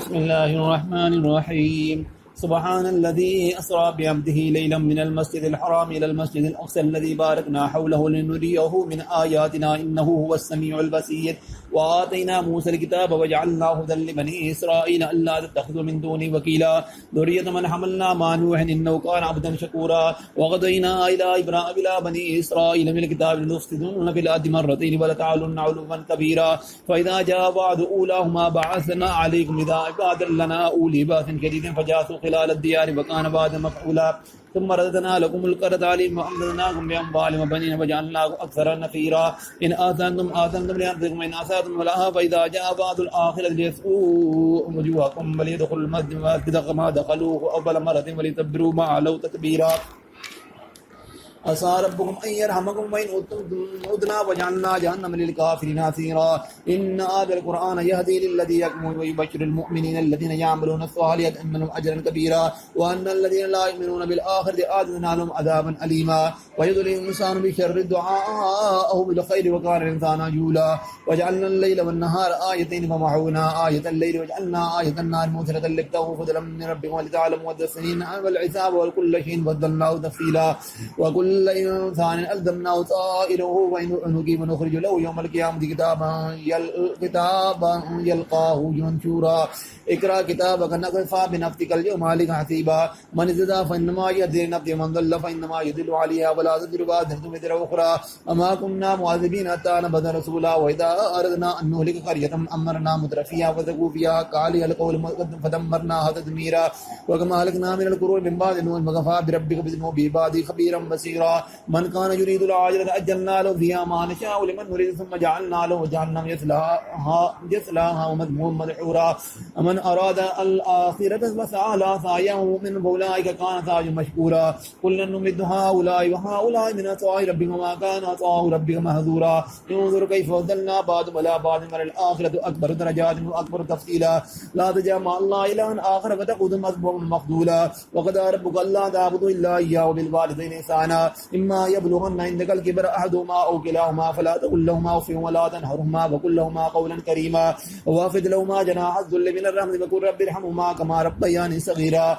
بسم الله الرحمن الرحيم سبحان الذي أسرى بعبده ليلا من المسجد الحرام إلى المسجد الأقصى الذي باركنا حوله لنريه من آياتنا إنه هو السميع البصير وآتينا موسى الكتاب وجعلناه هدى لبني إسرائيل ألا تتخذوا من دوني وكيلا ذرية من حملنا مع نوح إنه كان عبدا شكورا وقضينا إلى إبراهيم إلى بني إسرائيل من الكتاب لتفسدن في الأرض مرتين ولتعلن علوا كبيرا فإذا جاء بعد أولاهما بعثنا عليكم إذا عبادا لنا أولي بأس شديد فجاسوا خلال الديار وكان بعد مفعولا ثم رددنا لكم الكرة عليهم وأمددناكم بأموال وبنين وجعلناكم أكثر نفيرا إن آثنتم لأنفسكم وإن أسأتم لها فإذا جاء بعد الآخرة ليسوء وجوهكم وليدخلوا المسجد كما دخلوه أول مرة ولتبروا ما علوا تتبيرا عسى ربكم أن يرحمكم وإن عدنا وجعلنا جهنم للكافرين عسيرا إن هذا القرآن يهدي للذي يقوم ويبشر المؤمنين الذين يعملون الصالحات أن لهم أجرا كبيرا وأن الذين لا يؤمنون بالآخرة أعتدنا لهم عذابا أليما ويدل الإنسان بشر دعاءه بالخير وكان الإنسان عجولا وجعلنا الليل والنهار آيتين فمحونا آية الليل وجعلنا آية النهار مبصرة لتبتغوا فضلا من ربكم ولتعلموا عدد السنين والحساب وكل شيء فضلناه تفصيلا وكل إنسان ألزمناه طائره ونجيب ونخرج له يوم القيامة كتابا يلقاه منشورا اقرأ كتابك كفى بنفسك اليوم عليك حسيبا من اهتدى فإنما يهتدي لنفسه ومن ضل فإنما يضل عليها ولا تزر وازرة وزر أخرى وما كنا معذبين حتى نبعث رسولا وإذا أردنا أن نهلك قرية أمرنا مترفيها فسقوا فيها كعلي القول فدمرناها تدميرا وكما أهلكنا من القرون من بعد نوح وكفى بربك بذنوب عباده خبيرا بصيرا من كان يريد العاجلة أجلنا له فيها ما نشاء لمن نريد ثم جعلنا له جهنم يصلاها ومذموما مدحورا من أراد الآخرة فسعى لها سعيه من فأولئك كان سعيهم مشكورا كلا نمد هؤلاء وهؤلاء من عطاء ربك وما كان عطاء ربك مهزورا انظر كيف فضلنا بعضهم على بعض وللآخرة أكبر درجات وأكبر تفصيلا لا تجعل مع الله إلها آخر فتقعد مذموما مخذولا وقضى ربك ألا تعبدوا إلا إياه وبالوالدين إحسانا إما يبلغن عندك الكبر أحدهما أو كلاهما فلا تقل لهما أف ولا تنهرهما وقل لهما قولا كريما وخفض لهما جناح الذل من الرحمة وقل رب ارحمهما كما ربياني صغيرا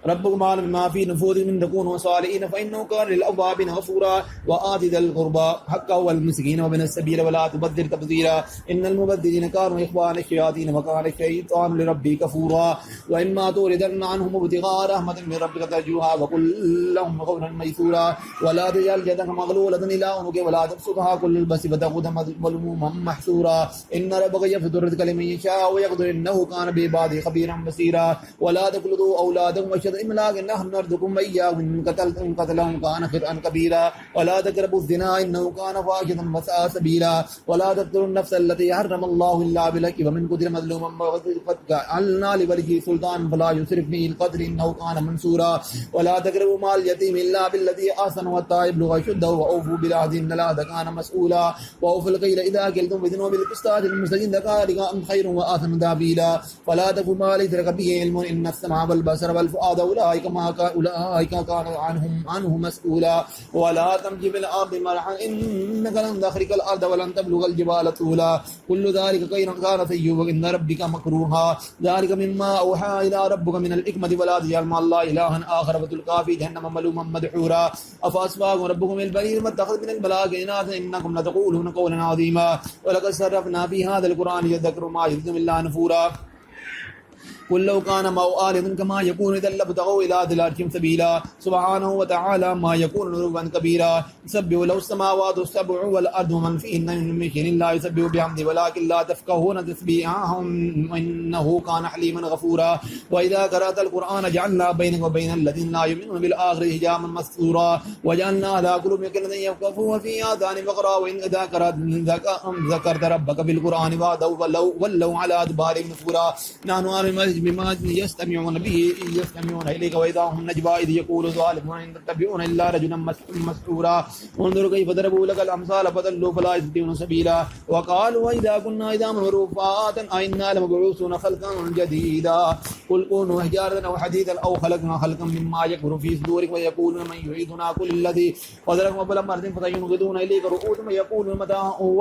ربكم أعلم بما في نفوسكم إن تكونوا صالحين فإنه كان للأوابين غفورا وآت ذا القربى حقه والمسكين وابن السبيل ولا تبذر تبذيرا إن المبذرين كانوا إخوان الشياطين وكان الشيطان لربه كفورا وإما تردن عنهم ابتغاء رحمة من ربك ترجوها وقل لهم قولا ميسورا ولا تجعل يدك مغلولة إلى عنقك ولا تبسطها كل البسط فتقعد مذموما محسورا إن ربك يبسط الرزق لمن يشاء ويقدر إنه كان بعباده خبيرا بصيرا ولا تقتلوا أولادكم إملاق نحن نرزقكم وإياهم إن قتلهم كان خطأ كبيرا ولا تقربوا الزنا إنه كان فاحشة وساء سبيلا ولا تقتلوا النفس التي حرم الله إلا بالحق ومن قتل مظلوما فجعلنا لوليه سلطان فلا يسرف به القتل إنه كان منصورا ولا تقربوا مال اليتيم إلا بالذي أحسن حتى يبلغ أشده وأوفوا بالعهد إن العهد كان مسؤولا وأوفوا الكيل إذا كلتم وزنوا بالقسطاس المستقيم ذلك خير وأحسن تأويلا فلا تقف ما ليس لك به علم إن السمع والبصر والفؤاد أولئك كان عنه مسؤولا ولا تمشي في الأرض مرحا إنك لن تخرق الأرض ولن تبلغ الجبال طولا كل ذلك كان سيئا عند ربك مكروها ذلك مما أوحى إلى ربك من الحكمة ولا تجعل مع الله إلها آخر فتلقى في جهنم ملوما مدحورا أفأصفاكم ربكم البرير ما اتخذ من الملائكة إناثا إنكم لتقولون قولا عظيما ولقد صرفنا في هذا القرآن يذكر ما يزيد إلا نفورا قل لو كان معه آلهة كما يكون إذا لابتغوا إلى ذي العرش سبيلا سبحانه وتعالى ما يكون علوا كبيرا يسبح له السماوات السبع والأرض ومن فيهن من شيء لا يسبح بحمده ولكن لا تفقهون تسبيحهم إنه كان حليما غفورا وإذا قرأت القرآن جعلنا بينك وبين الذين لا يؤمنون بالآخرة حجابا مستورا وجعلنا على قلوبهم الذين يفقهون في آذان وقرا وإن إذا قرأت ذكرت ربك بالقرآن وحده ولوا على أدبارهم نفورا نحن أعلم بما يستمعون به يستمعون إليك وإذا هم نجوى إذ يقول الظالمون إن تتبعون إلا رجلا مسحورا انظر كيف ضربوا لك الأمثال فضلوا فلا يستطيعون سبيلا وقالوا وإذا كنا عظاما ورفاتا أئنا لمبعوثون خلقا جديدا قل كونوا حجارة أو حديدا أو خلقنا خلقا مما يكبر في صدوركم ويقولون من يعيدنا قل الذي فضلكم قبل مرة فسينغضون إليك رؤوسهم ويقولون متى هو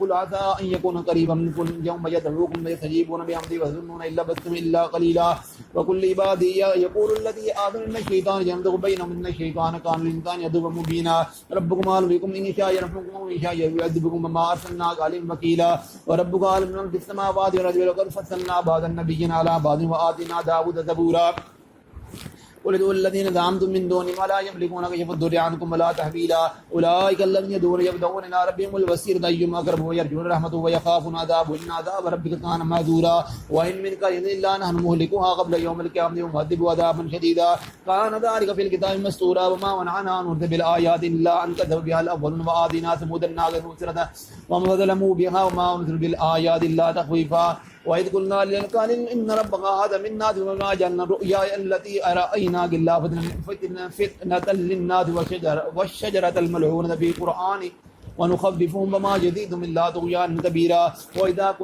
قل عسى أن يكون قريبا منكم يوم يدعوكم فيستجيبون بحمده ويظنون إن لبثتم إلا قليلا وكل عبادي يقول الذي آذن من الشيطان ينزغ بينهم إن الشيطان كان للإنسان عدوا مبينا ربكم أعلم بكم إن شاء يرحمكم وإن شاء يعذبكم وما أرسلناك عليهم وكيلا وربك أعلم من في السماوات والأرض ولقد فصلنا بعض النبيين على بعض وآتينا داود زبورا قل ادعوا الذين زعمتم من دونه ما لا يملكون كشف الضر عنكم ولا تحويلا أولئك الذين يدعون يبتغون إلى ربهم الوسيلة أيهم أقرب ويرجون رحمته ويخافون عذابه إن عذاب ربك كان محذورا وإن من قرية إلا نحن مهلكوها قبل يوم القيامة ومعذبوها عذابا شديدا كان ذلك في الكتاب مسطورا وما منعنا أن نرسل بالآيات إلا أن كذب بها الأولون وآتينا ثمود الناقة مبصرة وما ظلموا بها وما أنزل بالآيات إلا تخويفا وإذ قلنا للإنسان إن ربك هذا من الناس وما جعلنا الرؤيا التي أرأيناك إلا فتنة للناس والشجرة الملعونة في القرآن ونخففهم وما جديدهم إلا طغيانا كبيرا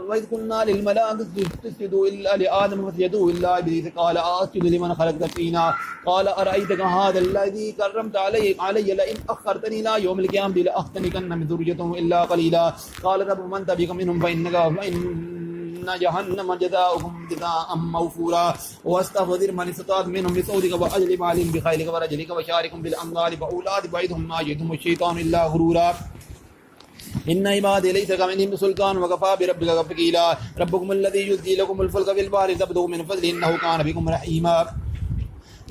وإذ قلنا للملائكة اسجدوا إلا لآدم فسجدوا إلا إبليس قال أسجد لمن خلقت طينا قال أرأيتك هذا الذي كرمت علي لئن أخرتني إلى يوم القيامة لأختنكن من ذريتهم إلا قليلا قال رب من تبعك منهم فإن جهنم جزاؤهم جزاء موفورا واستغفر من استطعت منهم بصوتك وأجلب عليهم بخيلك ورجلك وشاركهم بالأموال فأولاد بعيدهم ما جئتهم الشيطان إلا غرورا إن عبادي ليس كمنهم سلطان وكفى بربك وكيلا ربكم الذي يزجي لكم الفلك في البحر تبتغوا من فضله إنه كان بكم رحيما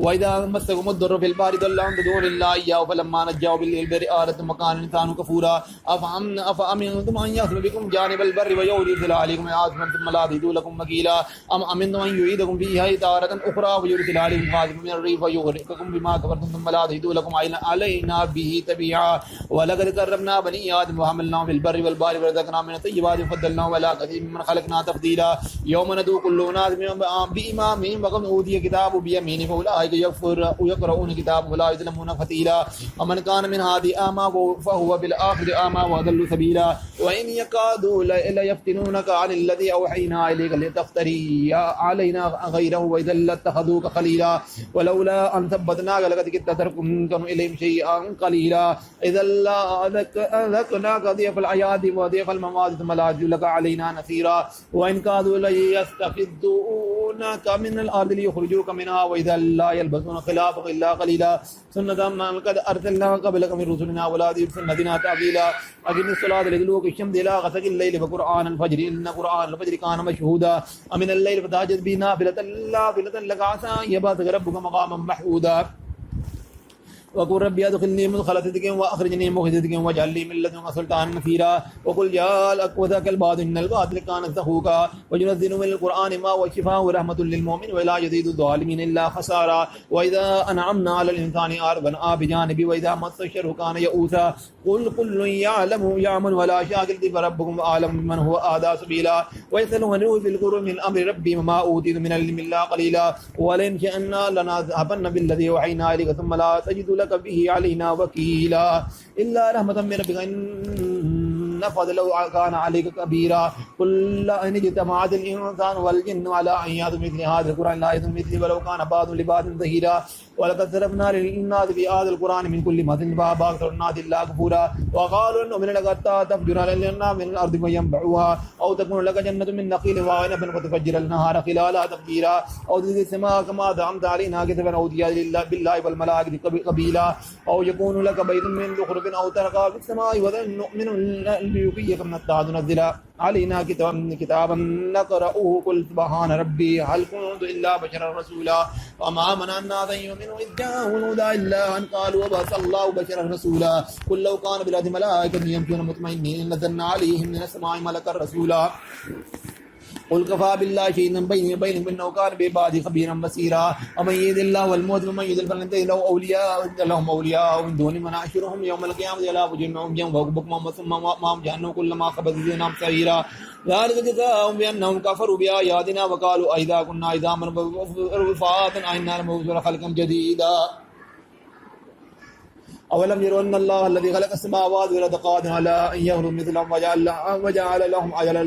وإذا مسكم الضر في البحر ضل أن تدعون إلا إياه فلما نجاهم بالبر آردتم وكان الإنسان كفورا أفأمنتم أن يخسف بكم جانب البر ويرسل عليكم عاصفا ثم لا تجدوا لكم وكيلا أم أمنتم أن يعيدكم فيها تارة أخرى ويرسل عليكم عاصفا من الريح ويغرقكم بما كفرتم ثم لا تجدوا لكم علينا به تبيعا ولقد كرمنا بني آدم وحملناهم في البر والبحر ورزقناهم من الطيبات وفضلناهم على كثير ممن خلقنا تفضيلا يوم ندعو كل أناس بإمامهم وقد أوتي كتابه بيمينه فأولئك يقرؤون كتابه ولا يظلمون فتيلا ومن كان من هذه أعمى فهو بالآخرة أعمى وأضل سبيلا وإن يكادوا ليفتنونك عن الذي أوحينا إليك لتفتري علينا غيره وإذا لاتخذوك خليلا ولولا أن ثبتناك لقد كدت تركن إليهم شيئا قليلا إذا لأذقناك ضيف الحياة وضيف الممات ثم لا يجد لك علينا نصيرا وإن كادوا ليستفزونك من الأرض ليخرجوك منها وإذا لا يلبسون خلافك إلا قليلا سنة من قد أرسلنا قبلك من رسلنا ولا تجد سنتنا تعديلا أقم الصلاة لدلوك الشمس إلى غسق الليل وقرآن الفجر إن قرآن الفجر كان مشهودا ومن الليل فتهجد به نافلة لك عسى أن يبعثك ربك مقاما محمودا وقل ربي أدخلني مدخل صدق وأخرجني مخرج صدق واجعل لي من لدنك سلطانا نصيرا وقل جاء الحق وذاك الباطل إن الباطل كان زهوقا وينزل من القرآن ما هو شفاء ورحمة للمؤمن ولا يزيد الظالمين إلا خسارا وإذا أنعمنا على الإنسان أعرض بجانبه وإذا مس الشر كان يئوسا قل كل يعمل ولا شاكل فربكم أعلم بمن هو أهدى سبيلا ويسألونه في القرون من أمر ربي وما أوتيت من العلم إلا قليلا ولئن شئنا لنذهبن بالذي وحينا إليك ثم لا تجد لك به علينا وكيلا إلا رحمة من ربك إن فضله كان عليك كبيرا قل إن اجتمعت الإنسان والجن على أن يأتوا مثل هذا القرآن لا يأتون مثله ولو كان بعض لبعض ظهيرا ولقد صرفنا للناس في هذا القرآن من كل مثل فأبى أكثر الناس إلا كفورا وقالوا نؤمن لك حتى تفجر لنا من الأرض فينبعوها أو تكون لك جنة من نخيل وعنب فتفجر النهار خلالها تفجيرا أو تزيد السماء كما زعمت علينا كسفا أو تجعل بالله والملائكة قبيلا أو يكون لك بيت من زخرف أو ترقى في السماء وظن نؤمن ليريك من التعد نزل علينا كتابا نقرأه قل سبحان ربي هل كنت إلا بشرا رسولا وما منعنا أن يؤمنوا إذ جاءهم الهدى إلا أن قالوا وبعث الله بشرا رسولا قل لو كان بالأرض ملائكة يمشون مطمئنين لنزلنا عليهم من السماء ملكا رسولا قل كفى بالله شهيدا بيني وبينكم انه كان بعبادي خبيرا بصيرا ومن يهد الله والموت ومن يضلل فلن تجد لهم اولياء من دون من نحشرهم يوم القيامه لا وجوههم يوم بكم ثم مأواهم جهنم كلما خبت زدناهم سعيرا ذلك جزاؤهم بأنهم كفروا بآياتنا وقالوا أئذا كنا عظاما رفاتا أئنا لمبعوثون خلقا جديدا أولم يروا أن الله الذي خلق السماوات والأرض قادر على أن يخلق مثلهم وجعل لهم أجلا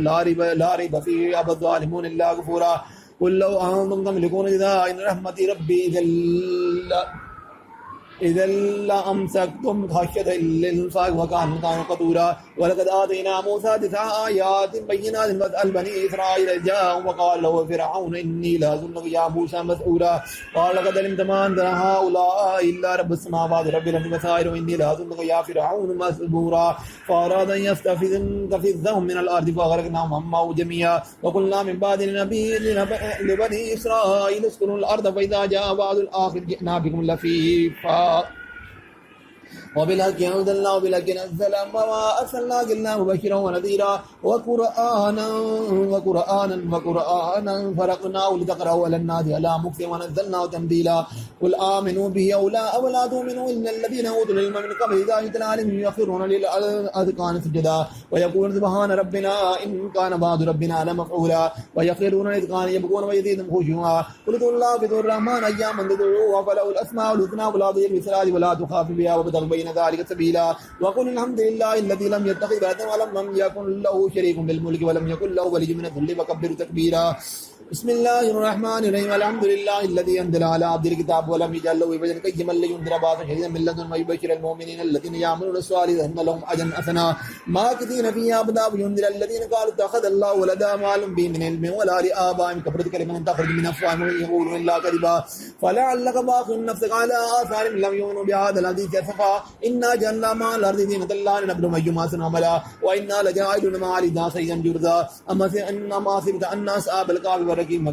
لا ريب فيه أبى الظالمون إلا كفورا قل لو أنتم تملكون جزاء إن رحمة ربي إذا لأمسكتم خشية الإنفاق وكان قدورا ولقد آتينا موسى 9 آيات بينات فاسأل بني إسرائيل إذ جاءهم وقال له فرعون إني لأظنك يا موسى مسؤولا قال لقد علمت ما أنزل هؤلاء إلا رب السماوات رب الأرض بصائر وإني لأظنك يا فرعون مسبورا فأراد أن يستفزهم من الأرض فأغرقناهم معه جميعا وقلنا من بعد لبني إسرائيل اسكنوا الأرض فإذا جاء وعد الآخر جئنا بكم لفيفا وبالحق أنزلنا وبالحق نزل وما أرسلناك إلا مبشرا ونذيرا وقرآنا فرقناه لتقرأه على الناس على مكث ونزلناه تنزيلا قل آمنوا به أو لا تؤمنوا إن الذين أوتوا العلم من قبل إذا يتلى عليهم يخرون للأذقان سجدا ويقولون سبحان ربنا إن كان وعد ربنا لمفعولا ويخرون للأذقان يبكون ويزيدهم خشوعا قل ادعوا الله بدعوا الرحمن أياما تدعوه فله الأسماء الحسنى ولا تضل بصلاة ولا تخاف بها وابتغ بين ذلك سبيلا وقل الحمد لله الذي لم يتخذ ولدا ولم يكن له شريك بالملك ولم يكن له ولي من الذل وكبره تكبيرا بسم الله الرحمن الرحيم الحمد لله الذي أنزل على عبده الكتاب ولم يجعل له عوجا قيما لينذر بأسا شديدا من لدنه ويبشر المؤمنين الذين يعملون الصالحات أن لهم أجرا حسنا ماكثين فيها أبدا وينذر الذين قالوا اتخذ الله ولدا ما لهم به من علم ولا لآبائهم كبرت كلمة تخرج من أفواههم يقولون إلا كذبا فلعلك باخع نفسك على آثارهم لم يؤمنوا بهذا الحديث أسفا إنا جعلنا مع الأرض زينة الله لنبلوهم أيهم أحسن عملا وإنا لجاعلون ما عليها سيئا جرذا أما حسبت أن أصحاب الكهف والرقيم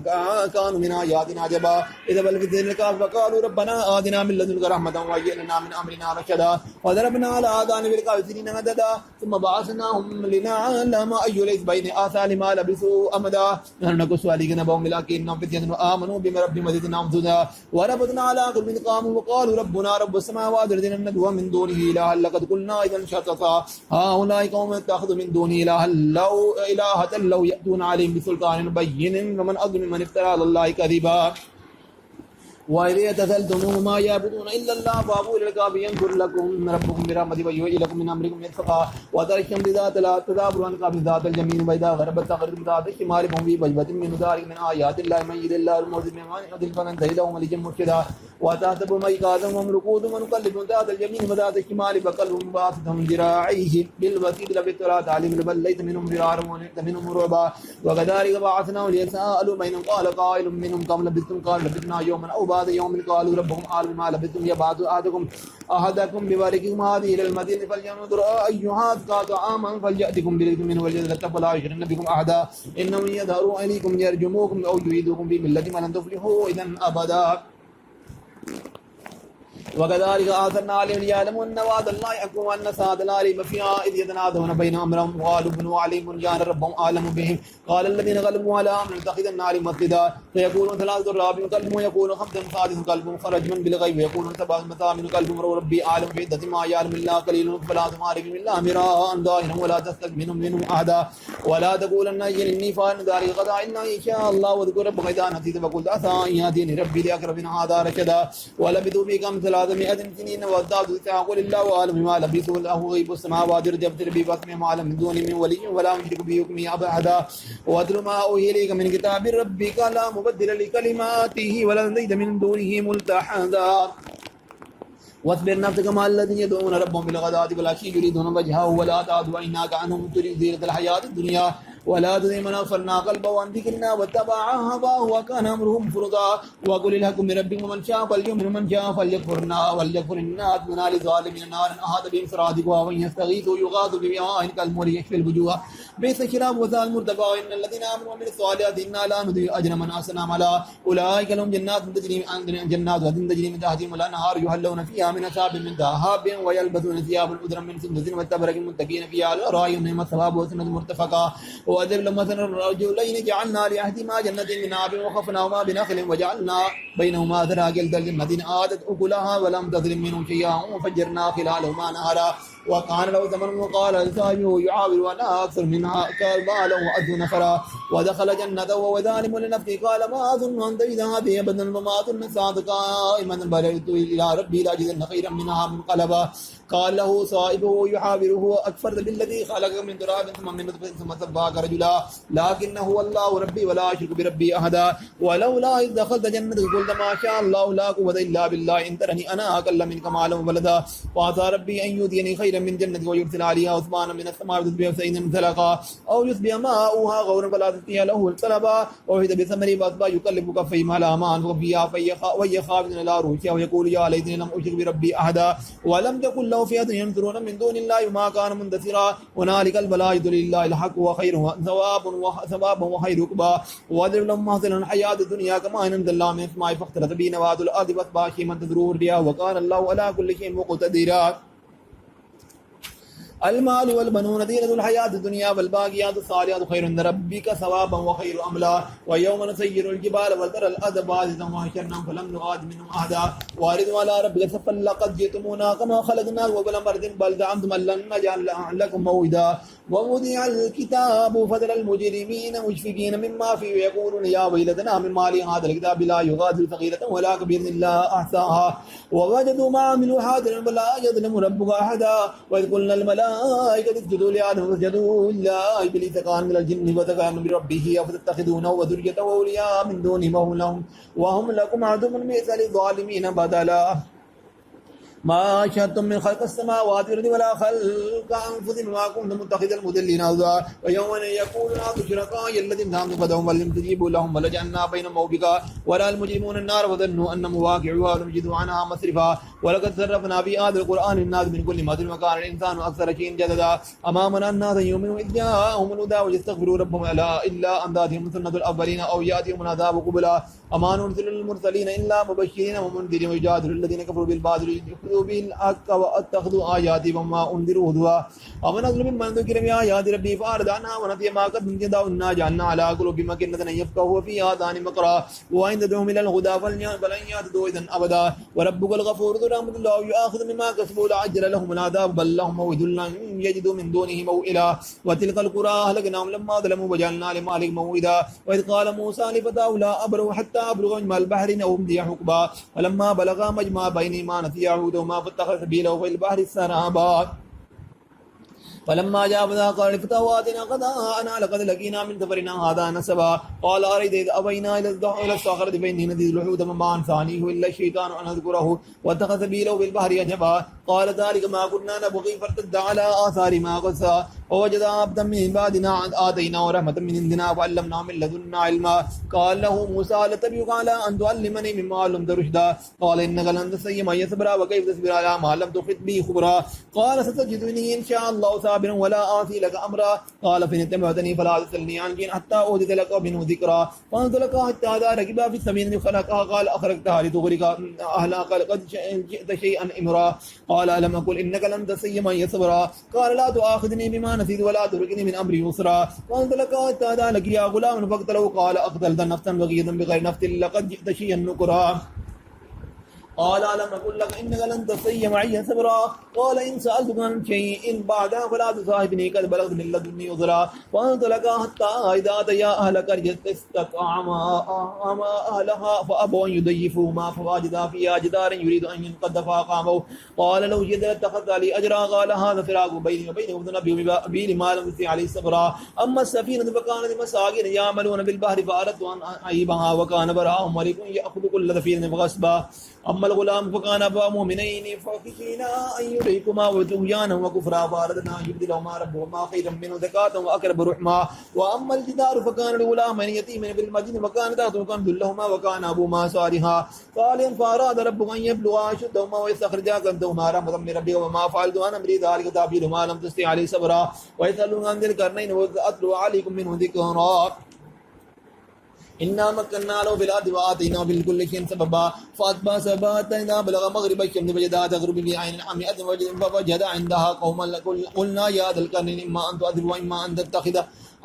كانوا من آياتنا عجبا إذا بلغوا الكهف فقالوا ربنا آتنا من لدنك رحمة وهيئ لنا من أمرنا رشدا وضربنا على آذانهم بالكهف سنين عددا ثم بعثناهم لنعلم أي ليس بين آثار ما لبثوا أمدا نحن نقص عليك نبأهم بالحق إنهم فتية آمنوا بربهم وزدناهم هدى وربطنا على قلوبهم قاموا وقالوا ربنا رب السماوات والأرض لن ندعو من دونه إلها لقد قلنا إذا شططا هؤلاء قوم اتخذوا من دونه إلها لو يأتون عليهم بسلطان بين ومن أظلم من افترى على الله كذبا وإذ اعتزلتموهم ما يعبدون إلا الله فأبوا إلى الكهف ينشر لكم ربكم برحمته ويهيئ لكم من أمركم مرفقا وترى الشمس ذات تدابر عن الكهف ذات اليمين وإذا غربت تغرب ذات الشمال فهم في فجوة من ذلك من آيات الله من يهد الله المهتد من يضلل فلن تجد له وليا مرشدا وتحسبهم أيقاظا وهم رقود ونقلبهم ذات اليمين وذات الشمال فقلبهم باسطهم ذراعيه بالوسيط لبالتراث عليهم بل ليس منهم فرار وليس منهم رعبا وكذلك بعثناهم ليتساءلوا بينهم قال قائل منهم كم لبثتم قال لبثنا يوما أو بعد يوم قالوا ربهم أعلم ما لبثتم يبعث أحدكم ببارككم هذه إلى المدينة فلينظر أيها أزكى طعاما فليأتكم برزق منه وليذلك فلا يشركن بكم أحدا إنهم يظهروا عليكم يرجموكم أو يعيدوكم في ملتهم ولن تفلحوا إذا أبدا وكذلك آثرنا عليهم ليعلموا أن وعد الله حق وأن ساعة لا ريب فيها إذ يتنازعون بينهم أمرهم قالوا ابنوا عليهم بنيانا ربهم أعلم بهم قال الذين غلبوا على أمر لنتخذن عليهم مسجدا فيقولون ثلاثة رابع كلبهم ويقولون خمسة سادس كلبهم فرجما بالغيب ويقولون سبعة مثامن كلبهم ربي أعلم بعدة ما يعلم إلا قليل فلا تمار بهم إلا مراء ظاهرا ولا تستكبر منهم أحدا ولا تقولن إني فاعل ذلك غدا إلا إن شاء الله واذكر ربك إذا نسيت فقلت عسى أن يهديني ربي لأقرب من هذا رشدا ولبثوا في كم 300 سنين وازدادوا تسعة قل الله أعلم بما لبثوا له غيب السماوات والأرض يبصر به بصمه ما لم من دونه من ولي ولا يشرك به حكمه أحدا واتل ما أوحي إليك من كتاب ربك لا مبدل لكلماته ولا زيد من دونه ملتحدا واصبر نفسك مع الذين يدعون ربهم بالغداة والعشي يريدون وجهه ولا تعد عيناك عنهم تريد زينة الحياة الدنيا ولا تطع من أغفلنا قلبه عن ذكرنا واتبع هواه وكان أمره فرطا وقل الحق من ربكم ومن شاء فليؤمن ومن شاء فليكفرنا وليكفر الناس من آل الظالمين نارا أحاط بهم سرادقها وإن يستغيثوا يغاثوا بماء كالمهل يشفي الوجوه بئس الشراب وساءت مرتفعا إن الذين آمنوا وعملوا الصالحات إنا لا نضيع أجر من أحسن عملا أولئك لهم جنات تجري من تحتهم الأنهار يحلون فيها من أشراب من ذهب ويلبسون ثيابا خضرا من سندس واستبرق متكئين فيها على الأرائك نعم الثواب وسنة مرتفقا وأذل مثلا الرجلين جعلنا لأحدهما جنة من ناب وخفناهما بنخل وجعلنا بينهما ذراعا الجنتين آتت أكلها ولم تظلم منهم شيئا وفجرنا خلالهما نهرا وكان له ثمن وقال لصاحبه يعاور وأنا أكثر منها مالا وأذن نفرا ودخل جنته وهو ظالم لنفسه قال ما أظن أن تجد هذه أبدا وما أظن الساعة قائمة بلغت إلى ربي لأجدن خيرا منها منقلبا قال له صاحبه يحاوره أكفرت بالذي خلق من تراب ثم من نطفة ثم سواك رجلا لكنه هو الله ربي ولا أشرك بربي أحدا ولولا إذ دخلت جنتك قلت ما شاء الله لا قوة إلا بالله إن ترني أنا أقل منك مالا وولدا وعسى ربي أن يؤتيني خيرا من جنتك ويرسل عليها عثمانا من السماء وتصبح سيدا مثلقا أو يصبح ماؤها غورا فلا تستطيع له الطلبا وإذا بثمره فأصبح يقلب كفيه على ما أنفق فيها وهي خافضة إلى عروشها ويقول يا ليتني لم أشرك بربي أحدا ولم تكن له فئة ينصرون من دون الله وما كان منتصرا هنالك البلاء لله الحق وخير ثوابا وخير عقبا واضرب لهم مثلا الحياة الدنيا كما أنزل الله من السماء فاختلط به نبات الأرض فأصبح هشيما تذروه الرياح وكان الله على كل شيء مقتدرا المال والبنون زينة الحياة الدنيا والباقيات الصالحات خير عند ربك ثوابا وخير أملا ويوم نسير الجبال وترى الأرض بارزة وحشرناهم فلم نغادر منهم أحدا واردوا على ربك صفا لقد جئتمونا كما خلقناكم أول مرة بل زعمتم أن لن نجعل لكم موعدا ووضع الكتاب فترى المجرمين مشفقين مما فيه ويقولون يا ويلتنا مما لي هذا الكتاب لا يغادر صغيرة ولا كبيرة إلا أحصاها ووجدوا ما عملوا حاضرا ولا يظلم ربك أحدا وإذ قلنا الملائكة اسجدوا لآدم فسجدوا إلا إبليس كان من الجن وتكان بربه أفتتخذونه وذريته أولياء من دونهم وهم لكم عدو بئس للظالمين بدلا ما أشهدتم من خلق السماوات والأرض ولا خلق أنفسهم وما كنتم متخذ المضلين عضدا ويوم يقول العبد شركائي الذين زعمتم فدعوهم ولم تجيبوا لهم ولجعلنا بينهم موبقا ورأى المجرمون النار وظنوا أنهم واقعوها ولم يجدوا عنها مصرفا ولقد صرفنا في هذا القرآن للناس من كل مثل وكان الإنسان أكثر شيء جدلا أمامنا الناس يؤمنوا إذ جاءهم الهدى ويستغفروا ربهم إلا أن تأتيهم سنة الأولين أو يأتيهم العذاب قبلا أما نرسل المرسلين إلا مبشرين ومنذرين ويجادل الذين كفروا بالباطل به الحق واتخذوا آياتي وما أنذروا هزوا ومن أظلم ممن ذكر بآيات ربه فأعرض عنها ونسي ما قدمت يداه إنا جعلنا على قلوبهم أكنة أن يفقهوا وفي آذانهم وقرا وإن تدعوهم إلى الهدى فلن يهتدوا إذا أبدا وربك الغفور ذو رحمة الله يؤاخذ مما كسبوا لعجل لهم العذاب بل لهم موعد لن يجدوا من دونه موئلا وتلك القرى أهلكناهم لما ظلموا وجعلنا لمالهم موعدا وإذ قال موسى لفتاه لا أبرح حتى أبلغ مجمع البحرين أو أمضي حقبا ولما بلغا مجمع بينهما نسيا حوتهما فاتخذ سبيله في البحر سرابا فلما جاء قال لفتاه آتنا غداءنا لقد لقينا من سفرنا هذا نسبا قال أريد إذ أبينا إلى الصخرة فإني نذير الحوت وما أنسانيه إلا الشيطان أن أذكره واتخذ سبيله في البحر عجبا قال ذلك ما كنا نبغي فارتد على آثار ما قصا ووجد عبدا من بعدنا آتيناه رحمة من عندنا وعلمناه من لدنا علما قال له موسى لأتبعك على أن تعلمني مما علمت رشدا قال إنك لن تستطيع معي صبرا وكيف تصبر على ما لم تحط به خبرا قال ستجدني إن شاء الله صابرا ولا آتي لك أمرا قال فإن اتبعتني فلا تسألني عن شيء حتى أوجد لك منه ذكرا فانطلقا حتى إذا ركبا في السفينة خلقها قال أخرجتها لتغرق أهلها قال قد جئت شيئا إمرا قال ألم أقل إنك لن تستطيع معي صبرا قال لا تؤاخذني بما نسيت ولا تركني من أمري يسرا فانطلقا حتى إذا لقيا غلام فاقتله قال أقتلت نفسا بغية بغير نفس لقد جئت شيئا نكرا قال ألم أقل لك إنك لن تستطيع معي صبرا قال إن سألتك عن شيء بعدها فلا تصاحبني قد بلغت من لدني عذرا فانطلقا حتى إذا أتيا أهل قرية استطعما أهلها فأبوا أن يضيفوهما فوجدا فيها جدارا يريد أن ينقض فأقامه قال لو شئت لاتخذت لي أجرا قال هذا فراق بيني وبينك فتنبئ بي لما لم تستطع عليه صبرا أما السفينة فكانت مساكين يعملون بالبحر فأردت أن أعيبها وكان وراءهم ملك يأخذ كل سفينة غصبا أما الغلام فكان أبواه مؤمنين فخشينا أن يرهقهما طغيانا وكفرا فأردنا أن يبدلهما ربهما خيرا منه زكاة وأقرب رحما وأما الجدار فكان لغلامين يتيمين في المدينة وكان تحته كنز لهما وكان أبوهما صالحا صالحا فأراد ربك أن يبلغا أشدهما ويستخرجا كنزهما رحمة من ربك وما فعلت عن أمري ذلك تأويل ما لم تستطع عليه صبرا ويسألونك عن ذي القرنين وأتلو عليكم منه ذكرا إنا مكنا له في الأرض وآتيناه في كل شيء سببا فأتبع سببا حتى إذا بلغ مغرب الشمس وجدها تغرب في عين حمئة فوجد عندها قوما قلنا يا ذا القرنين إما أن تؤذب وإما أن تتخذ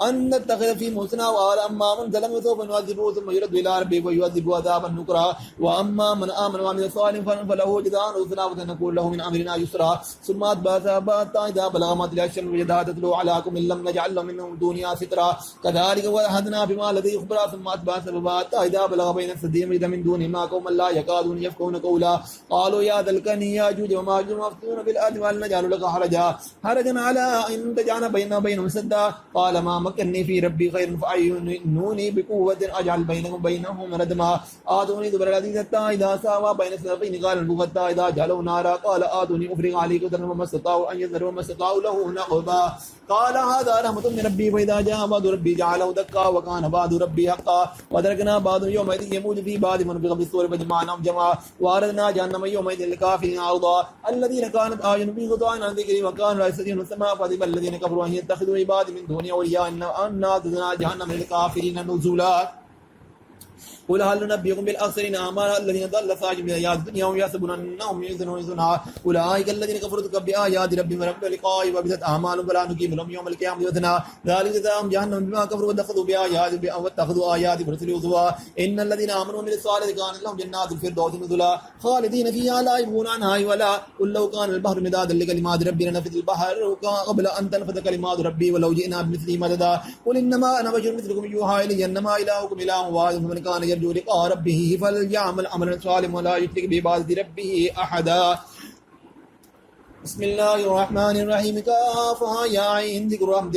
أن نتخذ في موسنا وآل أما من ظلم سوف نعذبه ثم يرد إلى ربه ويعذبه عذابا نكرا وأما من آمن وعمل صالحا فله جزاء الحسنى وسنقول له من أمرنا يسرا ثم أتبع سببا حتى إذا بلغ مطلع الشمس وجدها تتلو عليكم إن لم نجعل له منهم دنيا سترا كذلك وأحدنا بما الذي أخبر ثم أتبع سببا حتى إذا بلغ بين السدين وجد من دونهما قوما لا يكادون يفقهون قولا قالوا يا ذا القرنين يأجوج ومأجوج مفتون في الأرض وهل نجعل لك حرجا على أن تجعل بيننا وبينهم سدا قال ما مكنني في ربي خير فأعينوني بقوة أجعل بينهم ردما آتوني زبر الحديد حتى إذا ساوى بين السدفين قال انفخ حتى إذا جعله نارا قال آتوني أفرغ عليه قدرا وما استطاعوا أن يظهروا وما استطاعوا له نقبا قال هذا رحمة من ربي فإذا جاء بعد ربي جعله دكا وكان بعد ربي حقا وتركنا بعض يومئذ يموج في بعض ونفخ في الصور فجمعناهم جمعا وأردنا جهنم يومئذ للكافرين عرضا الذين كانت أعين في غطاء عن ذكري وكانوا لا يستطيعون السماء فحسب الذين كفروا أن يتخذوا عبادي من دوني أولياء أنا أعتدنا جهنم للكافرين نزلا قل هل ننبئكم بالأخسرين أعمالا الذين ضل سعيهم في الحياة الدنيا وهم يحسبون أنهم يحسنون صنعا أولئك الذين كفروا بآيات ربهم وربهم ولقائه وبئست أعمالهم فلا نقيم لهم يوم القيامة وزنا ذلك جزاؤهم جهنم بما كفروا واتخذوا آياتي ورسلي هزوا إن الذين آمنوا وعملوا الصالحات كانت لهم جنات الفردوس نزلا خالدين فيها لا يبغون عنها ولا قل لو كان البحر مدادا لكلمات ربي لنفذ البحر قبل أن تنفذ كلمات ربي ولو جئنا بمثله مددا قل إنما أنا بشر مثلكم يوحى إلي أنما إلهكم إله واحد فمن كان يرجو لقاء ربه فليعمل عملا صالحا ولا يشرك بعبادة ربه أحدا بسم الله الرحمن الرحيم كافها يا عين ذكر رحمة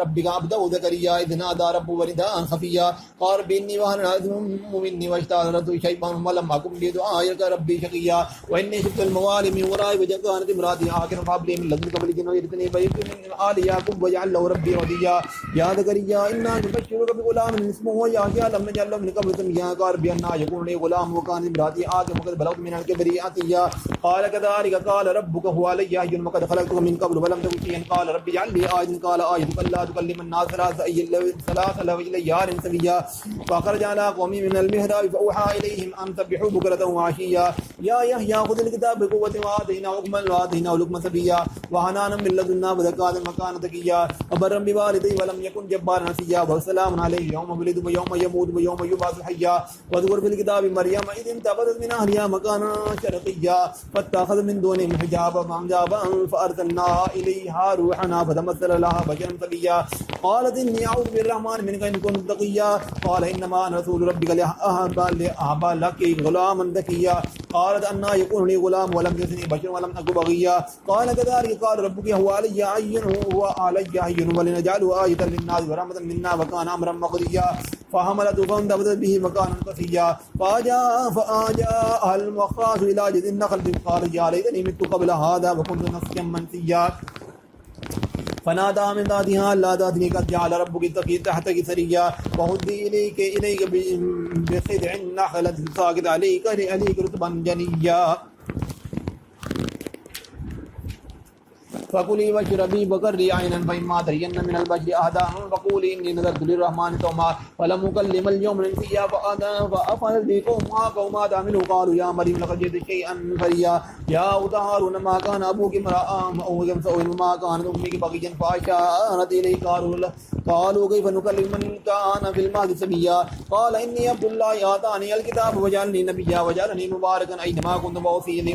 ربك عبده زكريا إذ نادى ربه نداء خفيا قال رب إني وهن العظم مني واشتعلت شيبان ولم أكن بدعائك ربي شقيا وإني خفت الموالي من ورائي وكانت امرأتي عاقرا فهب لي من لدنك وليا وارثني من آل يعقوب واجعل له ربي رضيا يا زكريا إنا نبشرك بغلام اسمه يحيى لم نجعل له من قبل سميا قال رب أنى يكون لي غلام وكانت امرأتي عاقرا وقد بلغت من الكبر عتيا قال كذلك قال ربك هو علي أهين وقد خلقتك من قبل ولم تكن شيئا قال رب اجعل لي آية قال آيتك ألا تكلم الناس ثلاث ليال سويا فخرج على قومه من المهراب فأوحى إليهم أن سبحوا بكرة وعشيا يا يحيى خذ الكتاب بقوة وآتيناه حكما وآتيناه حكما سبيا وحنانا من لدنا وزكاة مكان تقيا وبرا بوالديه ولم يكن جبارا نسيا وسلام عليه يوم ولد ويوم يموت ويوم يبعث حيا واذكر في الكتاب مريم إذ انتبذت من أهلها مكانا شرقيا فاتخذ من دونهم حجابا فأرسلنا إليها روحنا فتمثل لها بشرا سويا قالت إني أعوذ بالرحمن منك إن كنت تقيا قال إنما أنا رسول ربك لأهب لك غلاما زكيا قالت أنى يكون لي غلام ولم يمسسني بشر ولم أك بغيا قال كذلك قال ربك هو علي عين ولنجعله آية للناس ورحمة منا وكان أمرا مقضيا فحملته فانتبذت به مكانا قصيا فآجاء المخاض إلى جذع النخل قال يا ليتني مت قبل هذا وكنت نسيا منسيا فنادى من ذاتها لا ذاتني قد جعل ربك تحتك سريا وهدي إليك بخدع النخلة ساقط عليك رطبا جنيا فكلي واشربي وقري عينا فإما ترين من البشر أحدا فقولي إني نذرت للرحمن صوما فلم أكلم اليوم إنسيا فأفعل بي قوما تعملوا قالوا يا مريم لقد جئت شيئا فريا يا أخت هارون ما كان أبوك امرأ سوء وما كانت أمك بغيا فأشارت إليه قالوا كيف نكلم من كان في المهد صبيا قال إني عبد الله آتاني الكتاب وجعلني نبيا وجعلني مباركا أينما كنت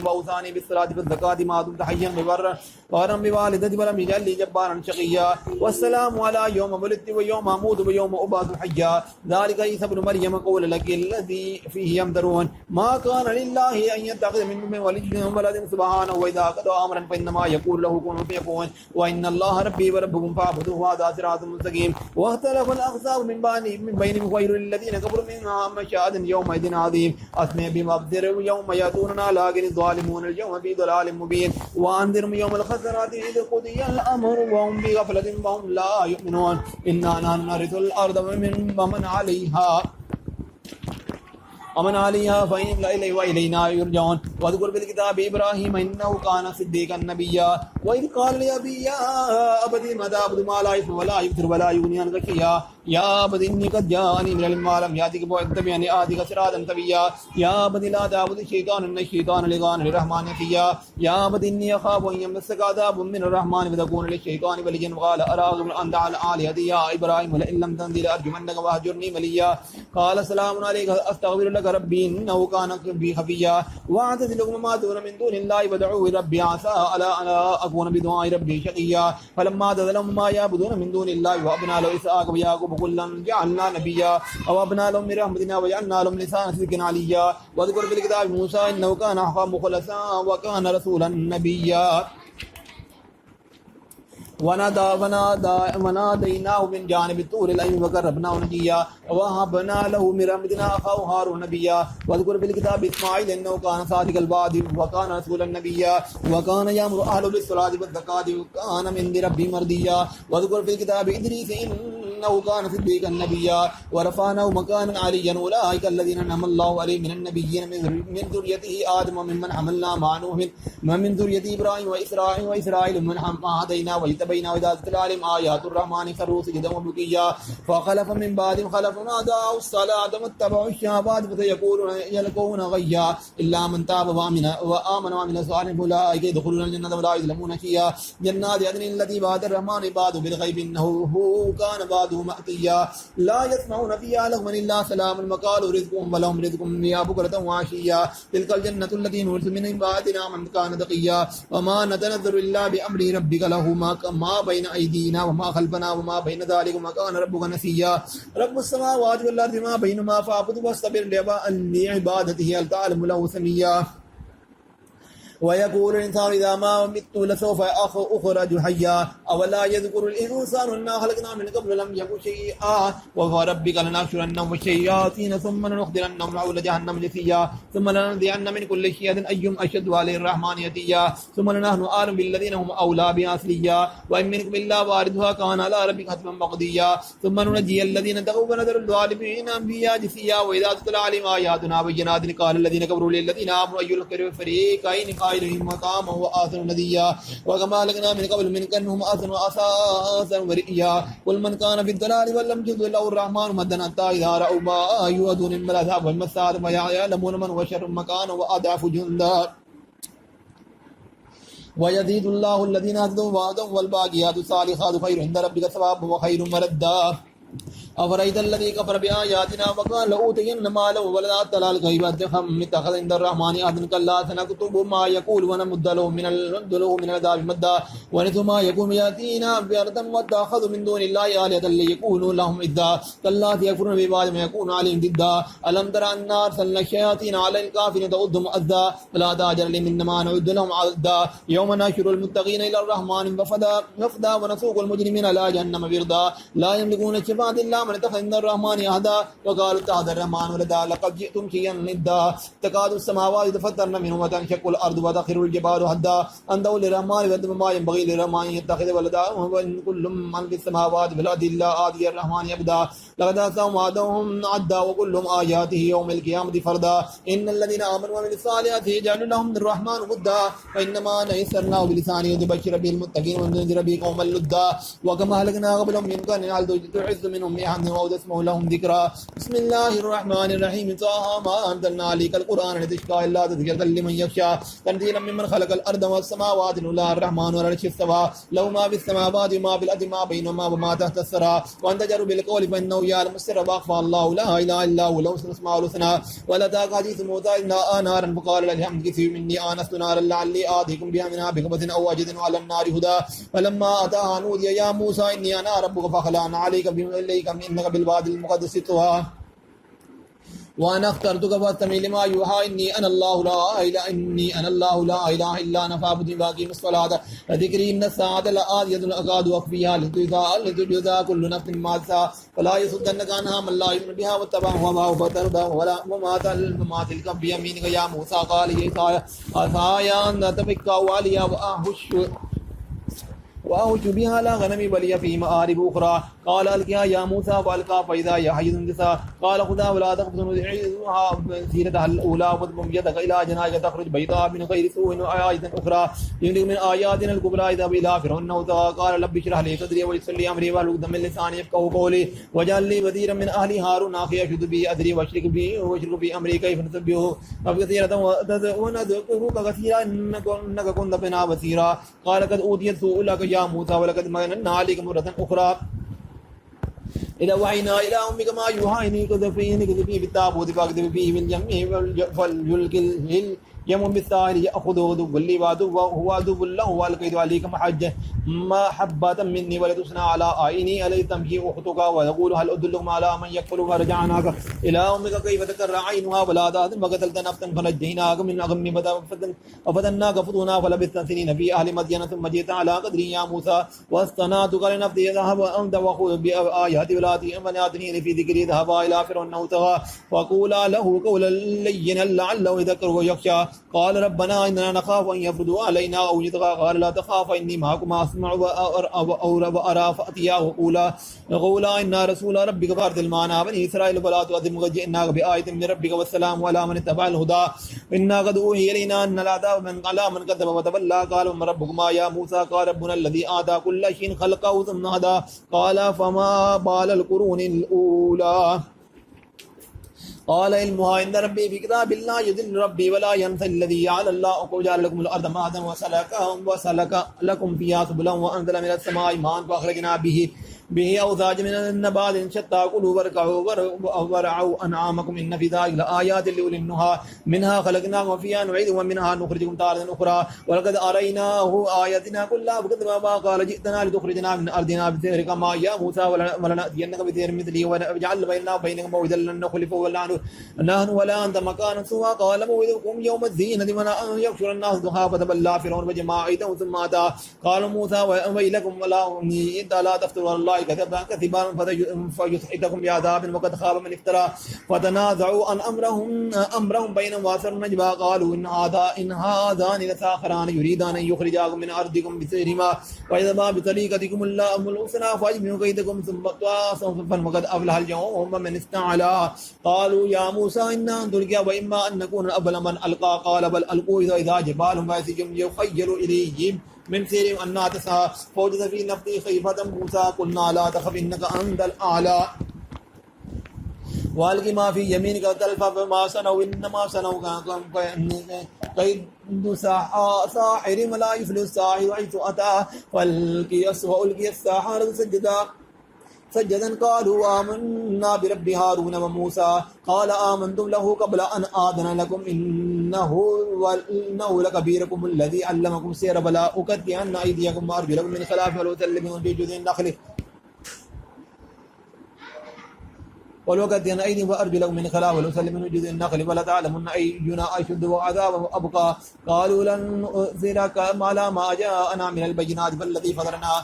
وأوصاني بالصلاة والزكاة ما دمت حيا وبرا بوالدتي ولم يجعل لي جبارا شقيا والسلام على يوم ولدت ويوم أموت ويوم أبعث حيا ذلك عيسى ابن مريم قول لك الذي فيه يمترون ما كان لله أن يتخذ من ولي ولد سبحانه وإذا قضى أمرا فإنما يقول له كن فيكون وإن الله ربي وربكم فاعبدوه هذا صراط مستقيم واختلف الأحزاب من بينهم خير للذين كفروا منها مشهد يومئذ عظيم أسمع بمبصر يوم يأتوننا لكن الظالمون اليوم في ضلال مبين وأنذرهم يوم الخسرات إذ قضي الأمر وهم بغفلة وهم لا يؤمنون إنا نحن نرث الأرض ومن عليها ومن عليها فإنهم إليه وإلينا يرجعون واذكر في الكتاب إبراهيم إنه كان صديقا نبيا وإذ قال لأبيه يا أبت ما تعبد ما لا يسمع ولا يبصر ولا يغني عنك شيئا يا أبت إني قد جاءني من العلم ما لم يأتك فاتبعني أهدك صراطا سويا يا أبت لا تعبد الشيطان إن الشيطان لكان للرحمن عصيا يا أبت إني أخاف أن يمسك عذاب من الرحمن فتكون للشيطان وليا قال أراغب أن دعا الآلهة يا إبراهيم لئن لم تنزل أرجمنك واهجرني مليا قال سلام عليك أستغفر لك ربي إنه كان بي خفيا واعتزلكم ما دون من دون الله فادعوه ربي عسى ألا أكون بدعاء ربي شقيا فلما اعتزلهم ما يعبدون من دون الله وأبنى له إسحاق ويعقوب كلا جعلنا نبيا وأبنى لهم من رحمتنا وجعلنا لهم لسان صدق عليا واذكر في الكتاب موسى إنه كان حقا مخلصا وكان رسولا نبيا وناديناه من جانب الطور الأيمن وقربناه نجيا ووهبنا له من رحمتنا أخاه هارون نبيا واذكر في الكتاب إسماعيل إنه كان صادق الوعد وكان رسولا نبيا وكان يأمر أهله بالصلاة والزكاة وكان من ربه مرضيا واذكر في الكتاب إدريس إنه كان صديقا نبيا ورفعناه مكانا عليا أولئك الذين أنعم الله عليهم من النبيين من ذريته آدم وممن حملنا مع نوح ومن ذرية إبراهيم وإسرائيل من هدينا بينا وإذا تتلى عليهم آيات الرحمن خروا سجدا وبكيا فخلف من بعدهم خلف أضاعوا الصلاة واتبعوا الشهوات فسيلقون غيا إلا من تاب وآمن وعمل صالحا فأولئك يدخلون الجنة ولا يظلمون شيئا جنات عدن التي وعد الرحمن عباده بالغيب إنه كان وعده مأتيا لا يسمعون فيها لغوا إلا سلام وقالوا رزقهم ولهم رزق فيها بكرة وعشيا تلك الجنة التي نورث من عبادنا من كان تقيا وما نتنزل إلا بأمر ربك له ما بين أيدينا وما خلفنا وما بين ذلك وما كان ربك نسيا رب السماوات والأرض ما بينهما فاعبده واصطبر لعبادته هل تعلم له سميا ويقول الإنسان إذا ما مت لسوف أخرج حيا أولا يذكر الإنسان أنا خلقنا من قبل لم يكن شيئا وفربك لنحشرنهم والشياطين ثم لنحضرنهم حول جهنم جثيا ثم لننزعن من كل شيء أيهم أشد عليه الرحمن يتيا ثم لنحن أعلم بالذين هم أولى بها أصليا وإن منكم إلا واردها كان على ربك حتما مقضيا ثم ننجي الذين اتقوا ونذر الظالمين فيها جثيا وإذا تتلى عليهم آياتنا بينات قال الذين كفروا للذين آمنوا أي الفريقين قائلهم مقاما وآثر نديا وكما لقنا من قبل من كأنهم آثر وأساسا ورئيا قل من كان في الضلال ولم يجد له الرحمن مدا حتى إذا رأوا ما يوعدون من العذاب والمساعد فيعلمون من هو شر مكانا وأضعف جندا ويزيد الله الذين اهتدوا وعدا والباقيات الصالحات خير عند ربك ثوابا وخير مردا أفرأيت الذي كفر بآياتنا وقال لأوتين مالا وولدا أطلع الغيب أم اتخذ عند الرحمن عهدا كلا سنكتب ما يقول ونمد له من العذاب مدا ونسوا ما يقول يأتينا بأرضا واتخذ من دون الله آلهة ليكونوا لهم عزا كلا سيكفرون ببعض ما يكون عليهم ضدا ألم تر أنا أرسلنا الشياطين على الكافرين تعدهم عزا فلا تعجل لهم إنما نعد لهم عدا يوم نحشر المتقين إلى الرحمن وفدا ونسوق المجرمين إلى جهنم وردا لا يملكون الشفاعة إلا من اتخذ عند الرحمن عهدا وقالوا اتخذ الرحمن ولدا لقد جئتم شيئا إدا تكاد السماوات يتفطرن منه وتنشق الأرض وتخر الجبال هدا أن دعوا للرحمن وما ينبغي للرحمن يتخذ ولدا وإن كل من في السماوات والأرض إلا آتي الرحمن يبدا لقد أتاهم وعدهم عدا وكلهم آياته يوم القيامة فردا إن الذين آمنوا وعملوا الصالحات يجعل لهم الرحمن ودا فإنما نيسرناه بلسانه ليبشر به المتقين وينذر به قوما لدا وكما أهلكنا قبلهم من قرن هل تعز منهم بحمد وأود اسمه لهم ذكرا بسم الله الرحمن الرحيم طه ما أنزلنا عليك القرآن لتشقى إلا تذكرة لمن يخشى تنزيلا ممن خلق الأرض والسماوات الأولى الرحمن ولا العرش استوى له ما في السماوات وما في الأرض ما بينهما وما تحت الثرى وأن تجهروا بالقول فإنه يعلم السر وأخفى الله لا إله إلا هو له الأسماء الحسنى ولا ذاك حديث موسى إذ نادى نارا فقال للحمد كثير مني آنست نارا لعلي آتيكم بها منها بقبس أو أجد على النار هدى فلما أتاها نودي يا موسى إني أنا ربك فخلعنا عليك إليك إنك بالوادي المقدس طوى وأنا اخترتك فاستمع لما يوحى إني أنا الله لا إله إلا أنا فاعبدني وأقم الصلاة وذكري إن الساعة لآتية أكاد أخفيها لتجزى كل نفس ما تسعى فلا يصدنك عنها من لا يؤمن بها واتبع هواه فتردى وما تلك بيمينك يا موسى قال عصاي أن أتفكها وعليها وأوج بها على غنمي ولي في مآرب أخرى قال ألقها يا موسى فألقى فإذا هي حية تسعى قال خذها ولا تخف تعيدها سيرتها الأولى واضم يدك إلى جناحك تخرج بيضاء من غير سوء وآية أخرى من آياتنا الكبرى إذا إلى فرعون قال رب اشرح لي صدري ويسر لي أمري واحلل عقدة من لساني يفقهوا قولي واجعل لي وزيرا من أهلي هارون أخي أشد به أدري واشرك به أمري كيف نسبحه كثيرا ونذكرك كثيرا إنك كنت بنا بصيرا قال قد أوتيت سؤلك يا موسى ولقد مننا عليك مرة أخرى إذا وحينا إلى أمك ما يوحى إني كذبي بالتابوت فاكذب فيه من جميع فليلقي يوم بالساحل يأخذه عدو لي وهو عدو له وألقيت عليك محبة مني ولتصنع على عيني أليس تمشي أختك ويقول هل أدلكم على من يكفر فرجعناك إلى أمك كيف تكر عينها ولا تحزن فقتلت نفسا فنجيناك من الغم وفتناك فتونا فلبثت سنين في أهل مدين ثم جئت على قدري يا موسى واصطنعتك لنفسي اذهب أنت وخذ بآياتي ولا تأتني في ذكري ذهب إلى فرعون طغى وقولا له قولا لينا لعله يذكر ويخشى قال ربنا إننا نخاف أن يفرضوا علينا أو يطغى قال لا تخاف إني معكم أسمع وأرى فأتياه وقولا إنا رسول ربك فارسل معنا بني إسرائيل فلا تؤذبهم قد جئناك بآية من ربك والسلام على من اتبع الهدى إنا قد أوحي إلينا أن العذاب على من كذب وتولى قال ومن ربكما يا موسى قال ربنا الذي آتى كل شيء خلقه ثم هدى قال فما بال القرون الأولى قال علمها عند ربي في كتاب لا يضل ربي ولا ينسى الذي على الله وجعل لكم الارض مهدا وسلك لكم فيها سبلا وانزل من السماء ماء فاخرجنا به أوزاج من النبات شتى كلوا وارعوا أنعامكم إن في ذلك لآيات لأولي النهى منها خلقناكم وفيها نعيد ومنها نخرجكم تارة أخرى ولقد أريناه آياتنا كلها فكذب ما قال جئتنا لتخرجنا من أرضنا بسحرك ما يا موسى ولنأتينك بسحر مثلي وجعل بيننا وبينكم موعدا لن نخلفه نحن ولا أنت مكانا سوى قال موعدكم يوم الزينة وأن يحشر الناس ضحى فتولى فرعون وجمع أيديهم ثم أتى قال موسى ويلكم ولا لا تفتروا على الله كذبا فيسحتكم بعذاب وقد خاب من افترى فتنازعوا عن امرهم بينهم واسروا النجوى قالوا ان هذان لساخران يريدان ان يخرجاكم من ارضكم بسحرهما واذا بطريقتكم الله الحسنى فاجمعوا كيدكم ثم تواصوا فقد افلح اليوم من استعلى قالوا يا موسى انا ان تلقي واما ان نكون اول من القى قال بل القوا اذا جبال فاسجم يخيل اليهم من سير أنها تسعى فوجد في نفسه خيفة موسى قلنا لا تخف إنك أنت الأعلى والق ما في يمينك تلقف فما صنعوا إنما صنعوا كيد ساحر ولا يفلح الساحر حيث أتى فألقي الساحرة سجدا قالوا آمنا برب هارون وموسى قال آمنتم له قبل أن آذن لكم إنه لكبيركم الذي علمكم السحر فلا أقطعن أيديكم وأرجلكم من خلاف ولأسلبنكم في جذوع النخل ولوقت أيدي وأرجلهم من خلاف ولسلم من جذوع النخل ولا تعلمن أينا أشد وعذاب أبقى قالوا لن نؤثرك على ما جاءنا من البينات فالذي فطرنا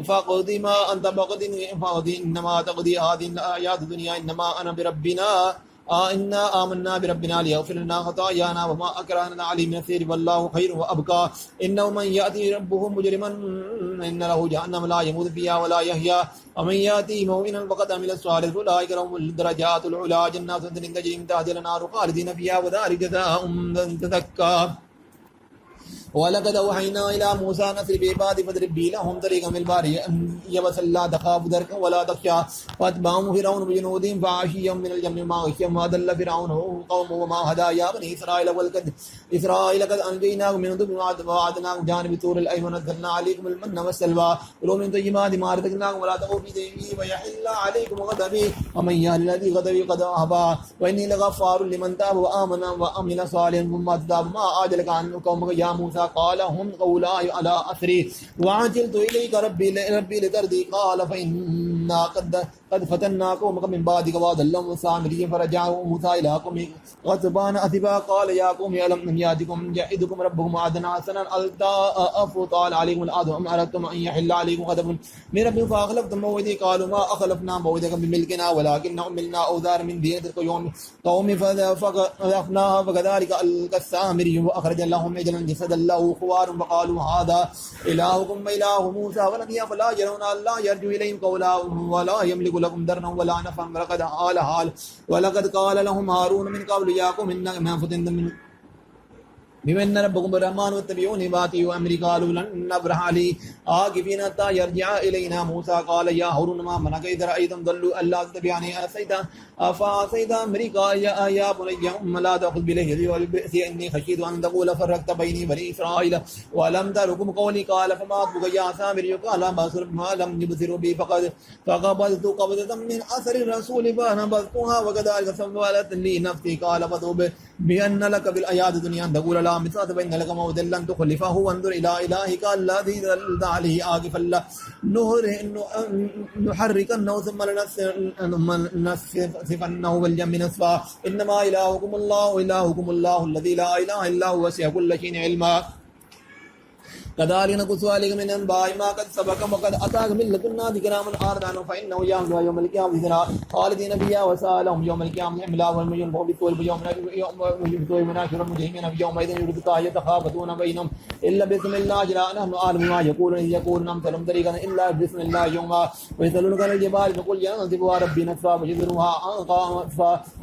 فاقض ما أنت فاقض إنما تقضي هذه الآيات الدنيا إنما أنا بربنا إنا آمنا بربنا ليغفر لنا خطايانا وما أكرهنا عليه من السحر والله خير وأبقى إنه من يأتي ربه مجرما إن له جهنم لا يموت فيها ولا يحيا ومن يأتي مؤمنا فقد عمل الصالحات أولئك لهم الدرجات العلى جنات تجري من تحتها الأنهار خالدين فيها وذلك جزاء من تزكى ولقد أوحينا إلى موسى نصر بعبادي فاضرب به لهم طريقا من البحر يبسا لا تخاف دركا ولا تخشى فأتبعهم فرعون بجنودهم فعشيا من الجن ما غشيهم وأضل فرعون قومه وما هدى يا بني إسرائيل قد أنجيناكم من ذنوب ووعدناكم جانب طور الأيمن ونزلنا عليكم المن والسلوى كلوا من طيبات ما رزقناكم ولا تغوا في ذنبي ويحل عليكم غضبي ومن يهل الذي غضبي قد أهبى وإني لغفار لمن تاب وآمن وعمل صالحا ثم تاب ما أعجلك عن قومك يا موسى قال هم قولاي على أثري وعجلت إليك ربي لترضي قال قد فتنا قومك من بعدك وأضلهم سامري فرجعوا موسى إلى قومه غضبان أسفا قال يا قوم ألم يأتكم يعدكم ربكم وعدا حسنا أفطال عليكم الأرض أم أردتم أن يحل عليكم غضب من ربكم فأخلفتم موعدي قالوا ما أخلفنا موعدك بملكنا ولكن عملنا أوزار من دين تلك يوم قوم فذفناها فكذلك ألقى السامري وأخرج لهم عجلا جسدا له خوار وقالوا هذا إلهكم وإله موسى ولم فلا يرون ألا يرجو إليهم قولا ولا يملك لكم درنا ولا نفعا ولقد قال لهم هارون من قبل يا قوم إنما فتنتم من بمن ربكم الرحمن واتبعوني باتي وأمري قالوا لن نبرح عليه عاكفين حتى يرجع إلينا موسى قال يا هارون ما منعك إذ رأيتم ضلوا ألا تتبعني أفعصيت أمري قال يا بني لا تأخذ بلحيتي والبئس إني خشيت أن تقول فرقت بيني بني إسرائيل ولم تركم قولي قال فما أتبك يا سامري قال ما لم يبصروا بي فقبضت قبضة من أثر الرسول فنبذتها وكذلك سولت لي نفسي قال فذوب بأن لك بالآيات الدنيا أن تقول لا مثات بين لك موعدا لن تخلفه وانظر إلى إلهك الذي ظلت عليه عاكفا نحركنه ثم لنسفنه بالجنب نسفا إنما إلهكم الله الذي لا إله إلا هو وسع كل شيء علما كذلك نقص عليك من أنباء ما قد سبق وقد أتاك من لدنا ذكرا من آردان فإنه يعمل يوم القيامة ذكرا خالدين فيها وسألهم يوم القيامة إملا والمجن فهم بالطول يوم مناشر المجرمين في يومئذ يربطا يتخافتون بينهم إلا بسم الله جل نحن أعلم ما يقولون إذ يقولون أمثلهم طريقا إلا بسم الله يوما ويسألونك عن الجبال فقل ينصفها ربي نصفا ويذرها أنقا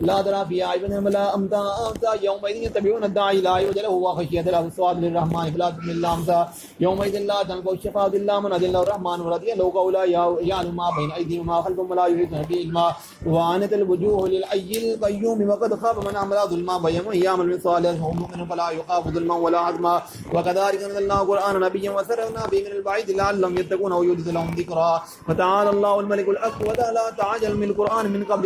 لا ترى فيها عيبا ولا أمتا يومئذ يتبعون الداعي لا يوجد له وخشية له الصواب للرحمن فلا بسم الله أمتا يومئذ لا تنفع الشفاعة إلا من أذن الرحمن ورضي له قولا يعلم ما بين أيديهم وما خلفهم ولا يحيطون به علما وعنت الوجوه للحي القيوم وقد خاب من عمل ظلما ومن يعمل من صالح فهو مؤمن فلا يخاف ظلما ولا عظما وكذلك أنزلنا قرآنا نبيا وسررنا به من البعيد لعلهم يتقون ويحدث لهم ذكرا فتعالى الله الملك الحق ولا تعجل من القرآن من قبل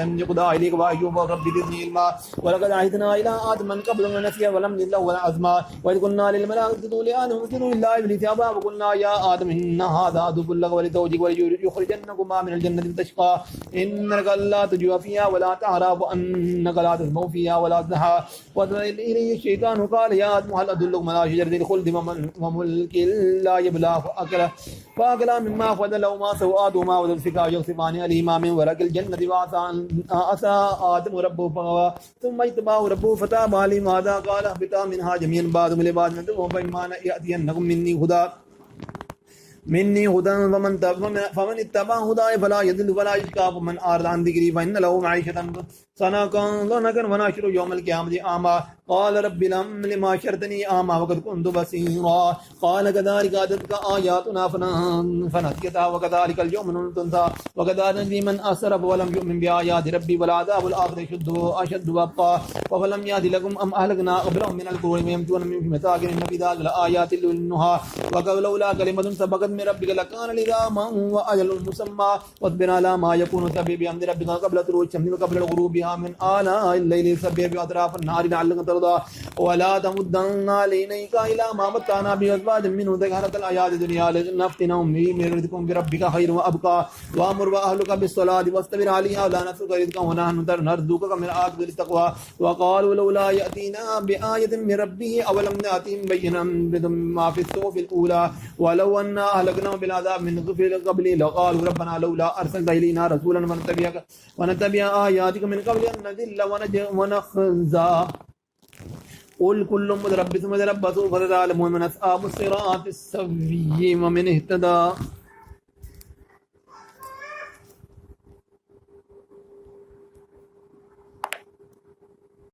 أن يقضى إليك وأيوب ربي زدني علما ولقد عهدنا إلى آدم من قبل ونسي ولم نجد له عزما وإذ قلنا للملائكة اسجدوا لآدم اسجدوا إلا إبليس أبى وقلنا يا آدم إن هذا عدو لك ولزوجك وليخرجنكما من الجنة فتشقى إنك لا تجوع فيها ولا تعرى وأنك لا تسمع فيها ولا تضحى وإذ إليه الشيطان قال يا آدم هل أدلكم على شجرة الخلد وملك لا يبلى فأكلا مما فضلهما سوآتهما وذلفقا يخصفان عليهما من ورق الجنة وعصى آدم ربه فغوى ثم اجتباه ربه فتاب عليه هذا قال اهبطا منها جميعا بعضكم لبعض عدو فإما يأتينكم مني هدى فمن اتبع هداي فلا يضل ولا يشقى ومن أعرض عن ذكري فإن له معيشة ضنكا ونحشره يوم القيامة أعمى قال رب لما حشرتني أعمى وقد كنت بصيرا قال كذلك أتتك آياتنا فنسيتها وكذلك اليوم تنسى وكذلك من أسرف ولم يؤمن بآيات ربي والعذاب الآخرة أشد وأبقى وفلم يأت لكم أم أهلكنا قبلهم من القرون يمشون من مساكن إن في ذلك لآيات للنهى ولولا كلمة سبقت من ربك لكان لزاما وأجل مسمى واصبر على ما يكون سبح بحمد ربك قبل طلوع الشمس وقبل الغروب من آلاء الليل سبح بأطراف النهار لعلك ترضى ولا تمدن عينيك إلى ما متعنا بأزواج منه ذكرت الآيات الدنيا لنفتنهم به من رزقهم بربك خير وأبقى وأمر أهلك بالصلاة واصطبر عليها ولا نسألك رزقا ونحن نرزقك من العاقبة للتقوى وقالوا لولا يأتينا بآية من ربه أولم نأتهم بينا ما في الصحف الأولى ولو أنا أهلكناهم بالعذاب من قبل لقالوا ربنا لولا أرسلت إلينا رسولا ونتبع آياتك من قبل أن نذل ونخزى قل كل متربص متربص فتعلمون من أصحاب الصراط السوي ومن اهتدى